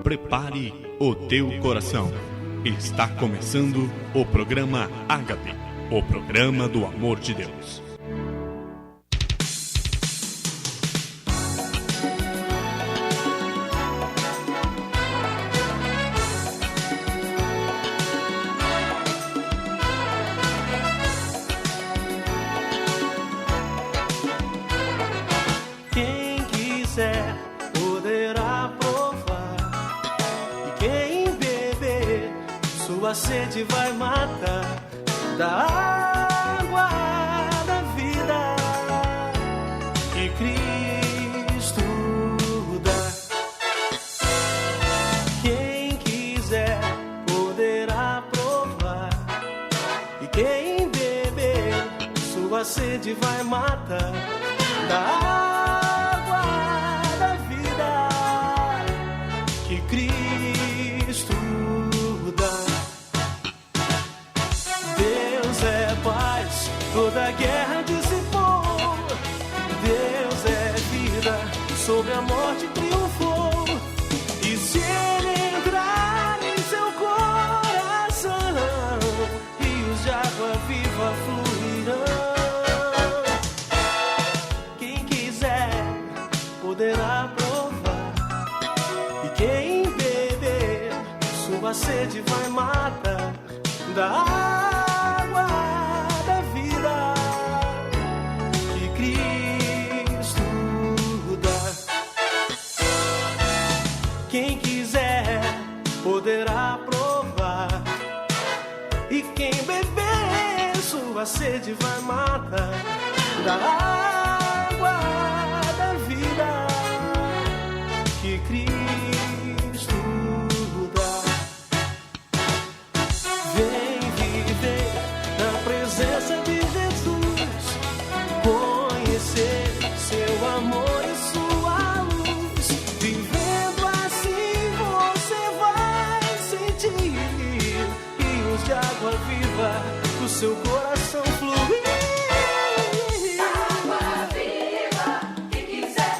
prepare o teu coração. Está começando o programa Ágape, o programa do amor de Deus. A sede vai matar da água da vida que Cristo dá. Quem quiser poderá provar, e quem beber sua sede vai matar da água da vida que Cristo dá. Toda guerra dissipou, Deus é vida, sobre a morte triunfou. E se Ele entrar em seu coração, rios de água viva fluirão. Quem quiser poderá provar, e quem beber sua sede vai matar da água poderá provar, e quem beber sua sede vai matar da água da vida que Cristo dá. Vem viver na presença de Jesus, conhecer seu amor e sua luz. Vivendo assim você vai sentir rios de água viva do seu coração fluir. Água viva, quem quiser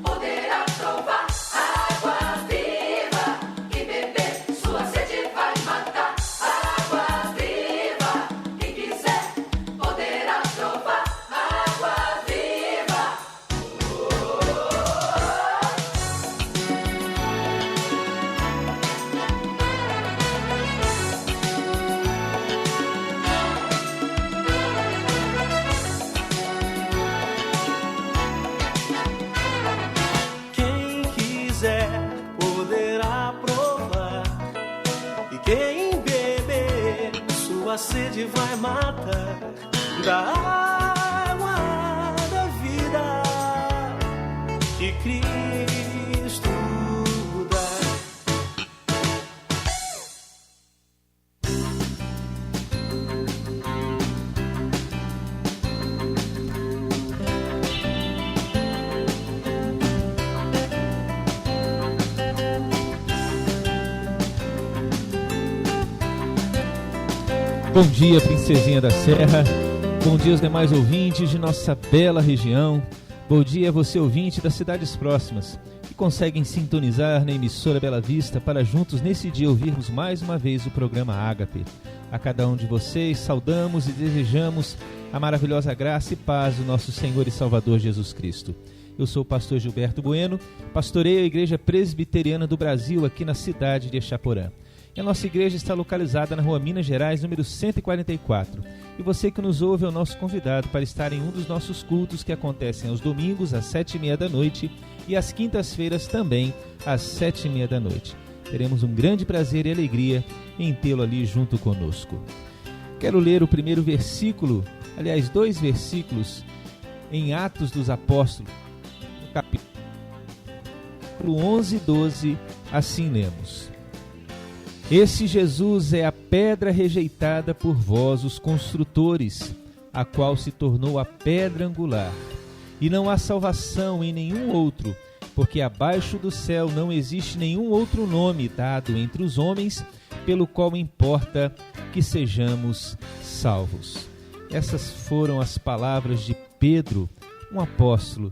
poderá provar. Água viva, quem beber sua sede vai matar. Água viva, quem quiser poderá provar. Água viva. Quem quiser poderá provar, e quem beber sua sede vai matar da água da vida que Cristo dá. Bom dia, princesinha da Serra. Bom dia aos demais ouvintes de nossa bela região. Bom dia a você, ouvinte das cidades próximas, que conseguem sintonizar na emissora Bela Vista para juntos nesse dia ouvirmos mais uma vez o programa Ágape. A cada um de vocês saudamos e desejamos a maravilhosa graça e paz do nosso Senhor e Salvador Jesus Cristo. Eu sou o pastor Gilberto Bueno, pastoreio a Igreja Presbiteriana do Brasil aqui na cidade de Exaporã. E a nossa igreja está localizada na rua Minas Gerais, número 144. E você que nos ouve é o nosso convidado para estar em um dos nossos cultos que acontecem aos domingos às 7h30 da noite e às quintas-feiras também às 7h30 da noite. Teremos um grande prazer e alegria em tê-lo ali junto conosco. Quero ler o primeiro versículo, aliás, 2 versículos em Atos dos Apóstolos, no capítulo 11 e 12, assim lemos. Esse Jesus é a pedra rejeitada por vós, os construtores, a qual se tornou a pedra angular. E não há salvação em nenhum outro, porque abaixo do céu não existe nenhum outro nome dado entre os homens, pelo qual importa que sejamos salvos. Essas foram as palavras de Pedro, um apóstolo,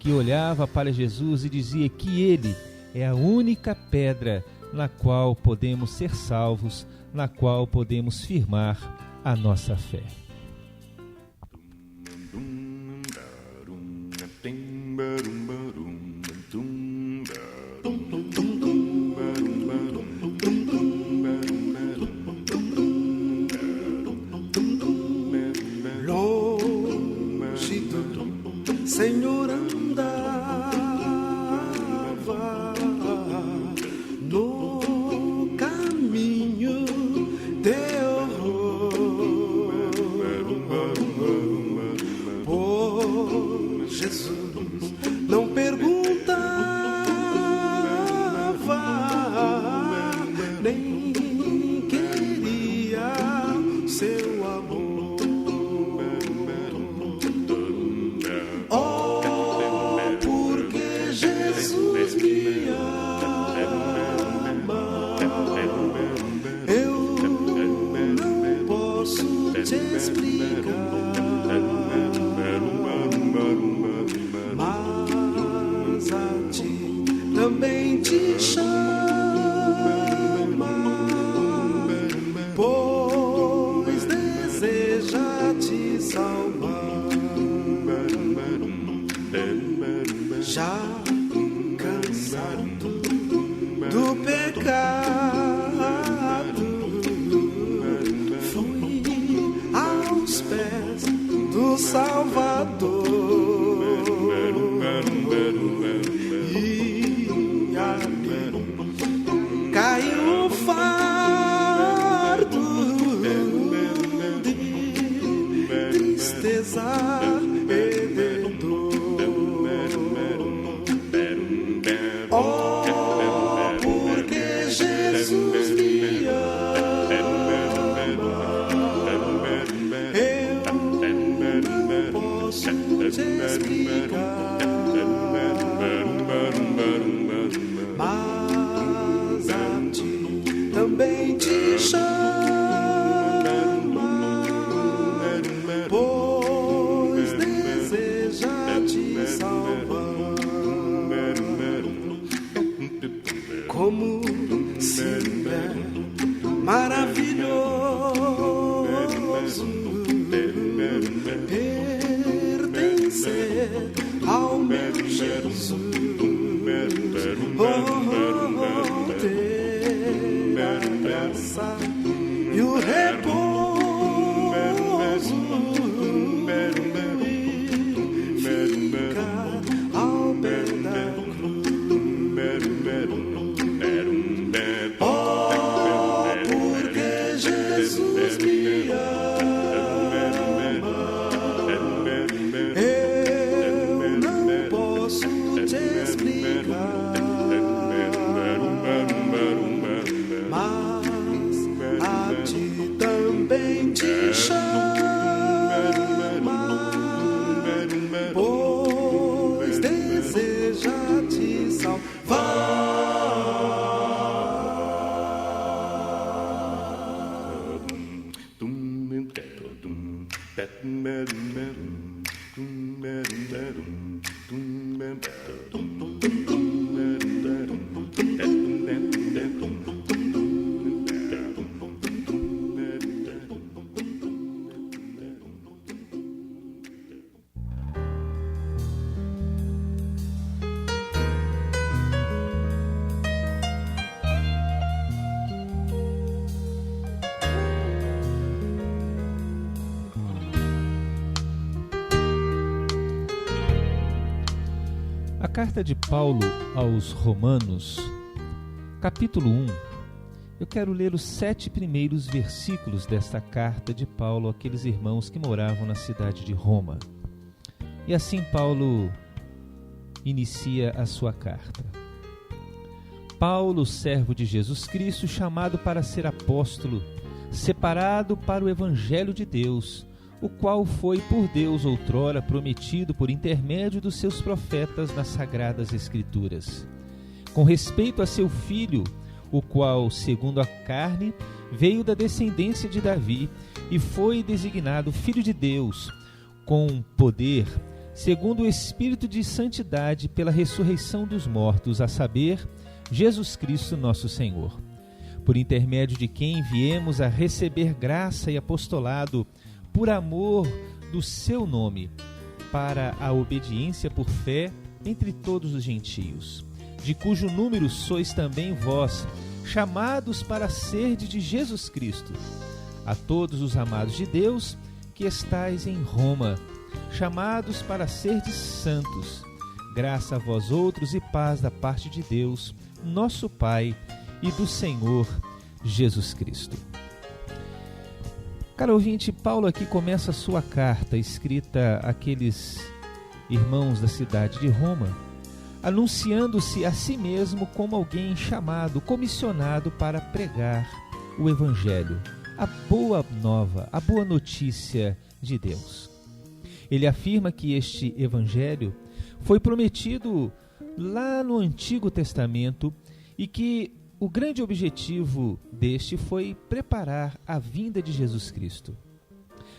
que olhava para Jesus e dizia que ele é a única pedra na qual podemos ser salvos, na qual podemos firmar a nossa fé. Longe do Senhor andava no caminho de horror, por Jesus não perguntava, nem queria seu amor. Oh, porque Jesus me ama, eu não posso te explicar, mas a ti também te chama, pois deseja te salvar. Já cansado do pecado, fui aos pés do Salvador, e ali caiu um fardo de tristeza e de dor. Oh, porque Jesus me ama, eu não posso te explicar, mas a ti também te chama, pois deseja te salvar. Como se é maravilhoso pertencer ao meu Jesus, ter a graça e o repouso, e ficar ao pé da cruz. Oh, porque Jesus me ama, eu não posso te explicar, mas a ti também te chama, pois deseja te salvar. A carta de Paulo aos Romanos, capítulo 1. Eu quero ler os 7 primeiros versículos desta carta de Paulo àqueles irmãos que moravam na cidade de Roma. E assim Paulo inicia a sua carta. Paulo, servo de Jesus Cristo, chamado para ser apóstolo, separado para o evangelho de Deus, o qual foi por Deus outrora prometido por intermédio dos seus profetas nas sagradas Escrituras, com respeito a seu filho, o qual, segundo a carne, veio da descendência de Davi e foi designado Filho de Deus, com poder, segundo o Espírito de santidade, pela ressurreição dos mortos, a saber, Jesus Cristo nosso Senhor, por intermédio de quem viemos a receber graça e apostolado por amor do seu nome, para a obediência por fé entre todos os gentios, de cujo número sois também vós, chamados para serdes de Jesus Cristo. A todos os amados de Deus que estais em Roma, chamados para serdes santos, graça a vós outros e paz da parte de Deus, nosso Pai, e do Senhor Jesus Cristo. Caro ouvinte, Paulo aqui começa a sua carta, escrita àqueles irmãos da cidade de Roma, anunciando-se a si mesmo como alguém chamado, comissionado para pregar o Evangelho, a boa nova, a boa notícia de Deus. Ele afirma que este Evangelho foi prometido lá no Antigo Testamento e que o grande objetivo deste foi preparar a vinda de Jesus Cristo.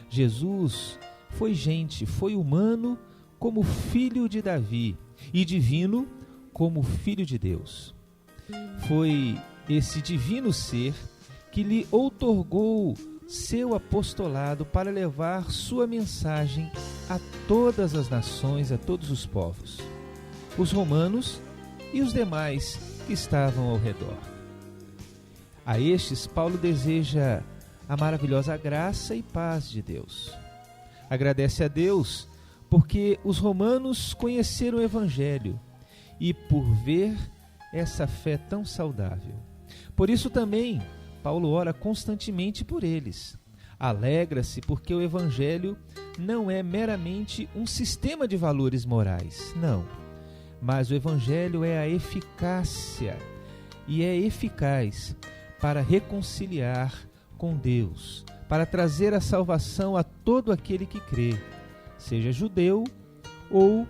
Jesus foi gente, foi humano como filho de Davi e divino como filho de Deus. Foi esse divino ser que lhe outorgou seu apostolado para levar sua mensagem a todas as nações, a todos os povos, os romanos e os demais que estavam ao redor. A estes, Paulo deseja a maravilhosa graça e paz de Deus. Agradece a Deus porque os romanos conheceram o Evangelho e por ver essa fé tão saudável. Por isso também, Paulo ora constantemente por eles. Alegra-se porque o Evangelho não é meramente um sistema de valores morais, não. Mas o Evangelho é a eficácia e é eficaz para reconciliar com Deus, para trazer a salvação a todo aquele que crê, seja judeu ou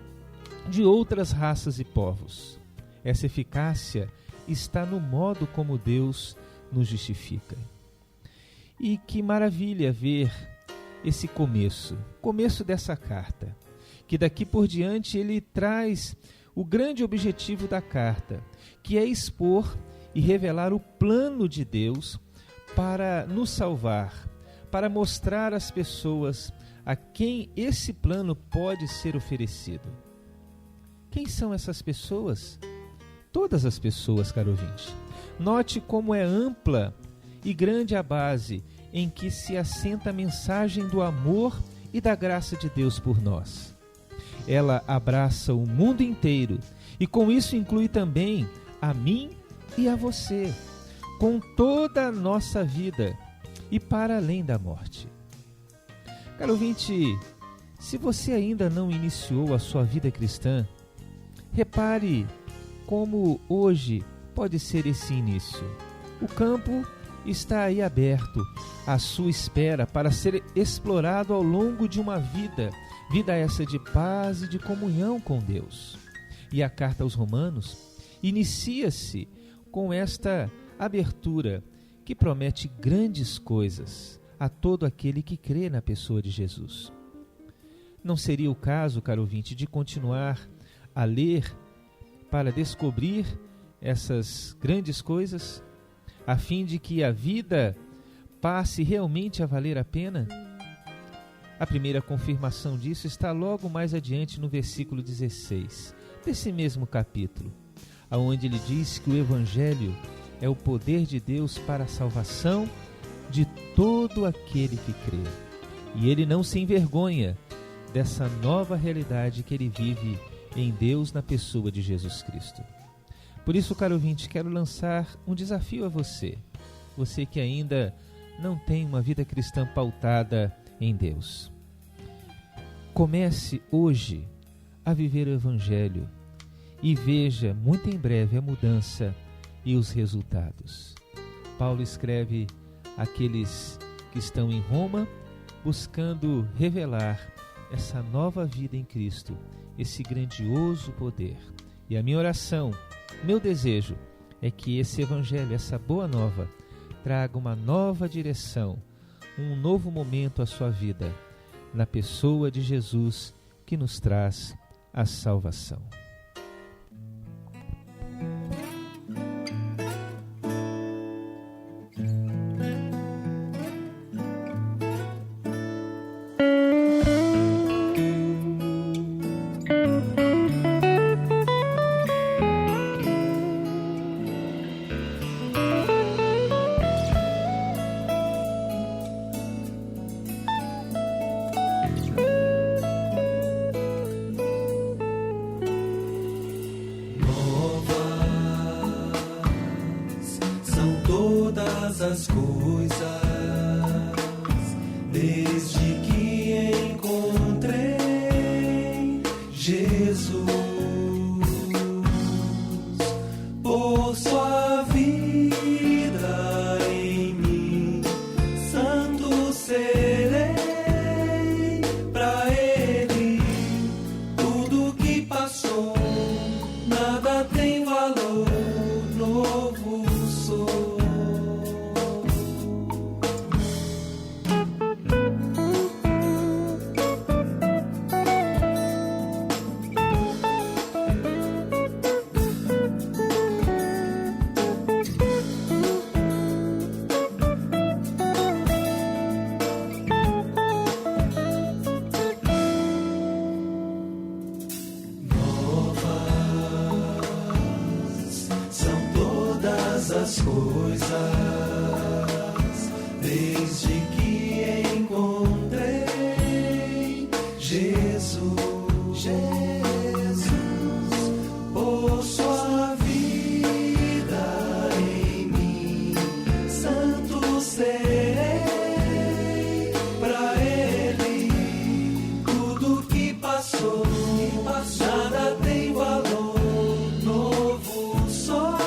de outras raças e povos. Essa eficácia está no modo como Deus nos justifica. E que maravilha ver esse começo dessa carta, que daqui por diante ele traz o grande objetivo da carta, que é expor e revelar o plano de Deus para nos salvar, para mostrar às pessoas a quem esse plano pode ser oferecido. Quem são essas pessoas? Todas as pessoas, caro ouvinte. Note como é ampla e grande a base em que se assenta a mensagem do amor e da graça de Deus por nós. Ela abraça o mundo inteiro e com isso inclui também a mim e a você, com toda a nossa vida e para além da morte. Caro ouvinte, se você ainda não iniciou a sua vida cristã, repare como hoje pode ser esse início. O campo está aí aberto à sua espera para ser explorado ao longo de uma vida essa de paz e de comunhão com Deus. E a carta aos Romanos inicia-se com esta abertura que promete grandes coisas a todo aquele que crê na pessoa de Jesus. Não seria o caso, caro ouvinte, de continuar a ler para descobrir essas grandes coisas, a fim de que a vida passe realmente a valer a pena? A primeira confirmação disso está logo mais adiante no versículo 16 desse mesmo capítulo, onde ele diz que o Evangelho é o poder de Deus para a salvação de todo aquele que crê. E ele não se envergonha dessa nova realidade que ele vive em Deus na pessoa de Jesus Cristo. Por isso, caro ouvinte, quero lançar um desafio a você que ainda não tem uma vida cristã pautada em Deus. Comece hoje a viver o Evangelho e veja muito em breve a mudança e os resultados. Paulo escreve àqueles que estão em Roma, buscando revelar essa nova vida em Cristo, esse grandioso poder. E a minha oração, meu desejo, é que esse Evangelho, essa boa nova, traga uma nova direção, um novo momento à sua vida, na pessoa de Jesus, que nos traz a salvação. essas coisas desde que encontrei Jesus. Por sua vida em mim, santo serei. Pra Ele tudo que passou nada tem valor. Novo sou. As coisas desde que encontrei Jesus, por sua vida em mim, santo serei. Pra Ele tudo que passou, nada tem valor. Novo sou.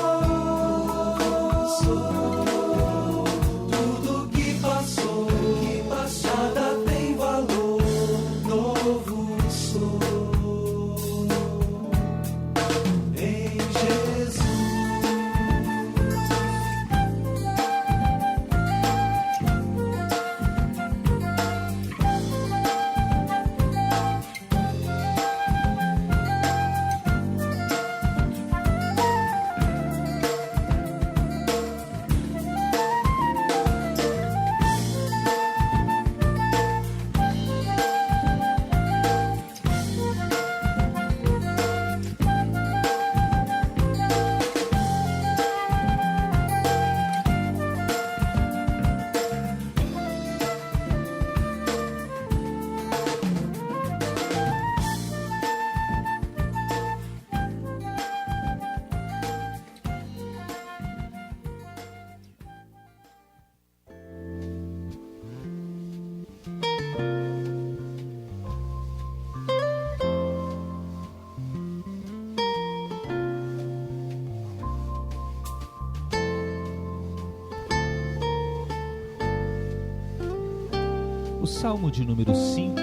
O Salmo de número 5,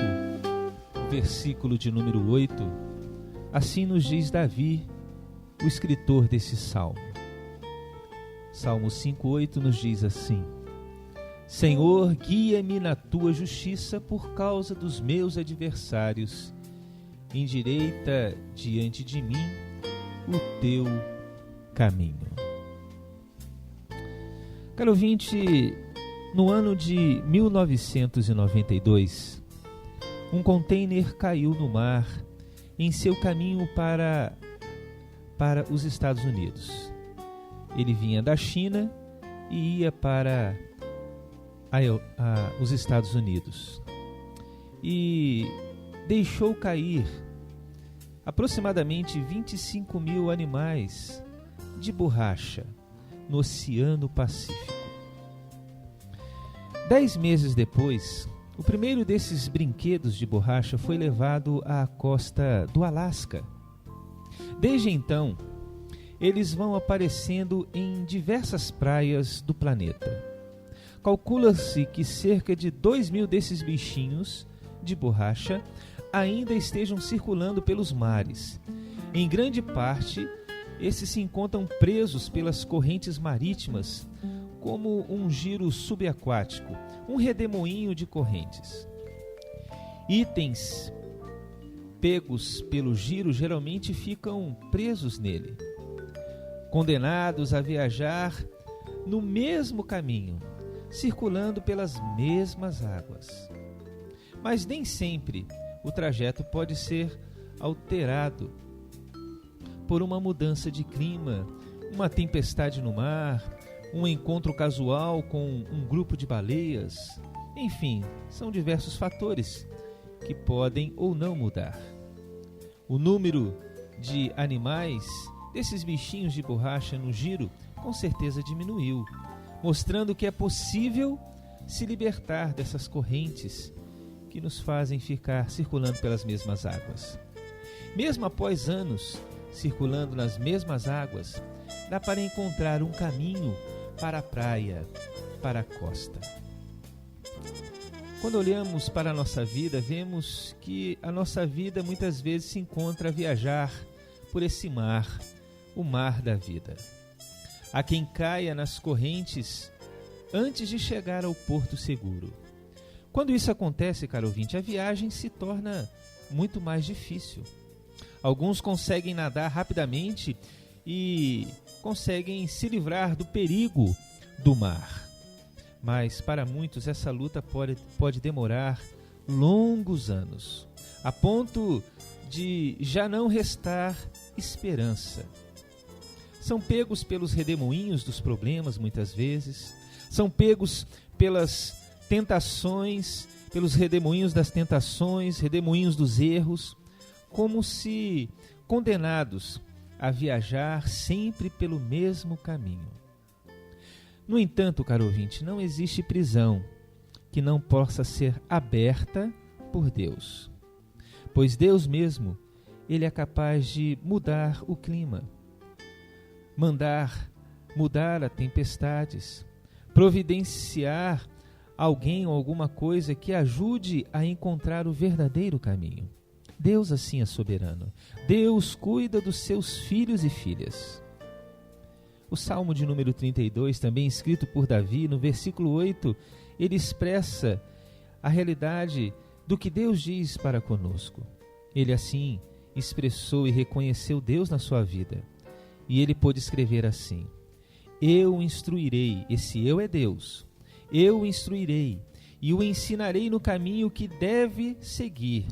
versículo de número 8, assim nos diz Davi, o escritor desse salmo. Salmo 5:8 nos diz assim: Senhor, guia-me na tua justiça por causa dos meus adversários, endireita diante de mim o teu caminho. Caro ouvinte, no ano de 1992, um container caiu no mar em seu caminho para os Estados Unidos. Ele vinha da China e ia para os Estados Unidos. E deixou cair aproximadamente 25 mil animais de borracha no Oceano Pacífico. 10 meses depois, o primeiro desses brinquedos de borracha foi levado à costa do Alasca. Desde então, eles vão aparecendo em diversas praias do planeta. Calcula-se que cerca de 2.000 desses bichinhos de borracha ainda estejam circulando pelos mares. Em grande parte, esses se encontram presos pelas correntes marítimas, como um giro subaquático, um redemoinho de correntes. Itens pegos pelo giro geralmente ficam presos nele, condenados a viajar no mesmo caminho, circulando pelas mesmas águas. Mas nem sempre o trajeto pode ser alterado por uma mudança de clima, uma tempestade no mar, um encontro casual com um grupo de baleias. Enfim, são diversos fatores que podem ou não mudar. O número de animais, desses bichinhos de borracha no giro, com certeza diminuiu, mostrando que é possível se libertar dessas correntes que nos fazem ficar circulando pelas mesmas águas. Mesmo após anos circulando nas mesmas águas, dá para encontrar um caminho para a praia, para a costa. Quando olhamos para a nossa vida, vemos que a nossa vida muitas vezes se encontra a viajar por esse mar, o mar da vida. Há quem caia nas correntes antes de chegar ao porto seguro. Quando isso acontece, caro ouvinte, a viagem se torna muito mais difícil. Alguns conseguem nadar rapidamente e conseguem se livrar do perigo do mar. Mas para muitos essa luta pode demorar longos anos, a ponto de já não restar esperança. São pegos pelos redemoinhos dos problemas muitas vezes, são pegos pelas tentações, pelos redemoinhos das tentações, redemoinhos dos erros, como se condenados a viajar sempre pelo mesmo caminho. No entanto, caro ouvinte, não existe prisão que não possa ser aberta por Deus. Pois Deus mesmo, Ele é capaz de mudar o clima, mudar as tempestades, providenciar alguém ou alguma coisa que ajude a encontrar o verdadeiro caminho. Deus assim é soberano. Deus cuida dos seus filhos e filhas. O Salmo de número 32, também escrito por Davi, no versículo 8, ele expressa a realidade do que Deus diz para conosco. Ele assim expressou e reconheceu Deus na sua vida. E ele pôde escrever assim: eu o instruirei, esse eu é Deus, eu o instruirei e o ensinarei no caminho que deve seguir.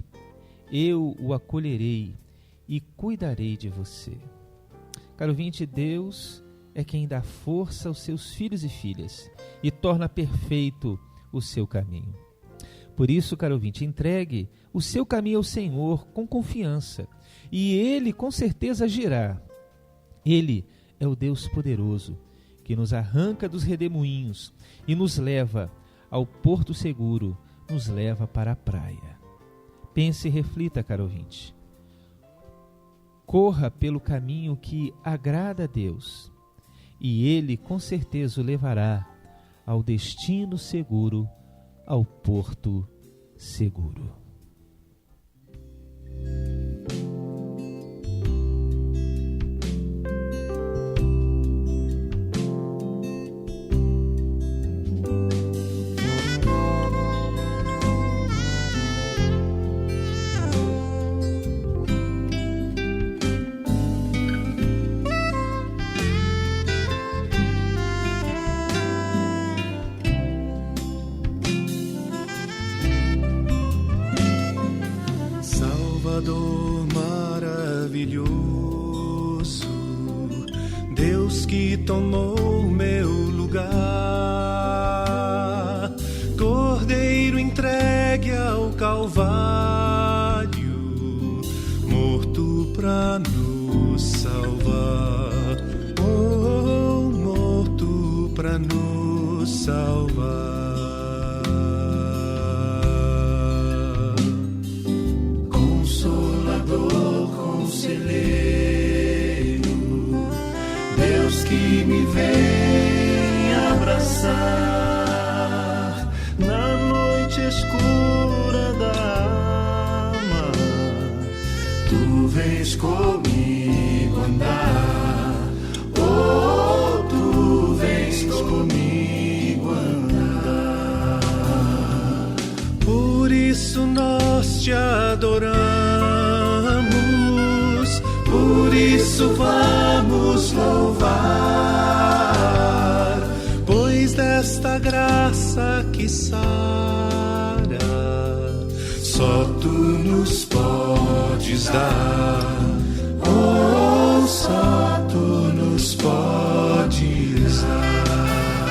Eu o acolherei e cuidarei de você. Caro ouvinte, Deus é quem dá força aos seus filhos e filhas e torna perfeito o seu caminho. Por isso, caro ouvinte, entregue o seu caminho ao Senhor com confiança e Ele com certeza agirá. Ele é o Deus poderoso que nos arranca dos redemoinhos e nos leva ao porto seguro, nos leva para a praia. Pense e reflita, caro ouvinte. Corra pelo caminho que agrada a Deus e Ele com certeza o levará ao destino seguro, ao porto seguro. Salvador maravilhoso, Deus que tomou meu lugar, Cordeiro entregue ao Calvário, morto pra nos salvar, oh, morto pra nos salvar. Deus que me vem abraçar na noite escura da alma, tu vens comigo andar, oh, tu vens comigo andar. Por isso nós te adoramos, por isso vamos louvar, pois desta graça que sara, só tu nos podes dar, oh, só tu nos podes dar.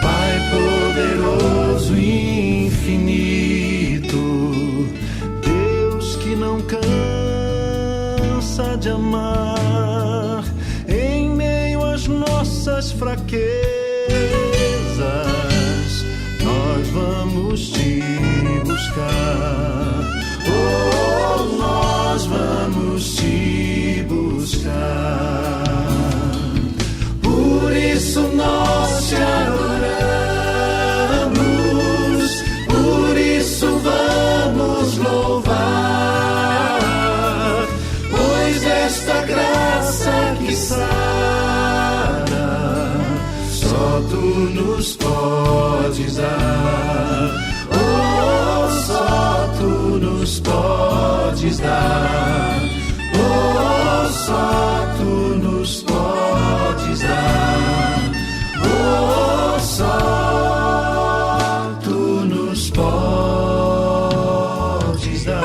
Pai poderoso e infinito, Deus que não cansa de amar em meio às nossas fraquezas, buscar. Oh, nós vamos te buscar. Por isso nós te adoramos, por isso vamos louvar, pois esta graça que sara, só tu nos podes dar. Oh, só tu nos podes dar. Oh, só tu nos podes dar. Oh, só tu nos podes dar.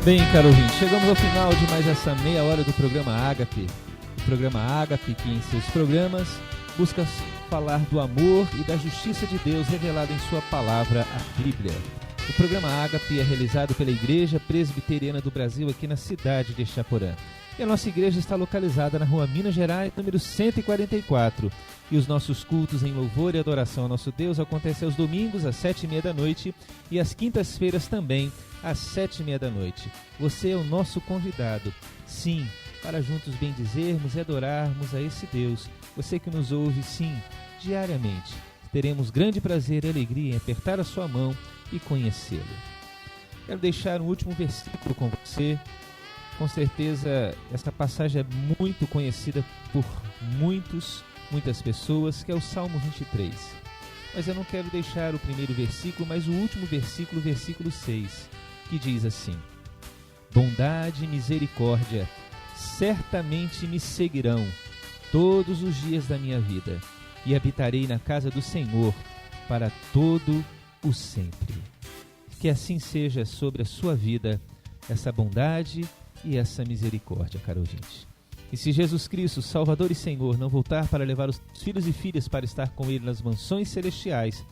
Bem, caro ouvinte, chegamos ao final de mais essa meia hora do programa Ágape. O programa Ágape, que em seus programas busca falar do amor e da justiça de Deus revelado em sua palavra, a Bíblia. O programa Ágape é realizado pela Igreja Presbiteriana do Brasil aqui na cidade de Chaporã. E a nossa igreja está localizada na rua Minas Gerais, número 144. E os nossos cultos em louvor e adoração ao nosso Deus acontecem aos domingos às 7h30 da noite e às quintas-feiras também às 7h30 da noite. Você é o nosso convidado, sim, para juntos bendizermos e adorarmos a esse Deus. Você que nos ouve, sim, diariamente. Teremos grande prazer e alegria em apertar a sua mão e conhecê-lo. Quero deixar um último versículo com você. Com certeza, esta passagem é muito conhecida por muitas pessoas, que é o Salmo 23. Mas eu não quero deixar o primeiro versículo, mas o último versículo, versículo 6, que diz assim: bondade e misericórdia certamente me seguirão todos os dias da minha vida, e habitarei na casa do Senhor para todo o sempre. Que assim seja sobre a sua vida essa bondade e essa misericórdia, caro ouvinte. E se Jesus Cristo, Salvador e Senhor, não voltar para levar os filhos e filhas para estar com Ele nas mansões celestiais,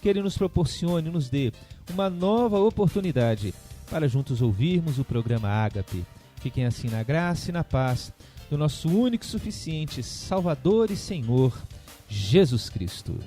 que Ele nos proporcione e nos dê uma nova oportunidade para juntos ouvirmos o programa Ágape. Fiquem assim na graça e na paz do nosso único e suficiente Salvador e Senhor, Jesus Cristo.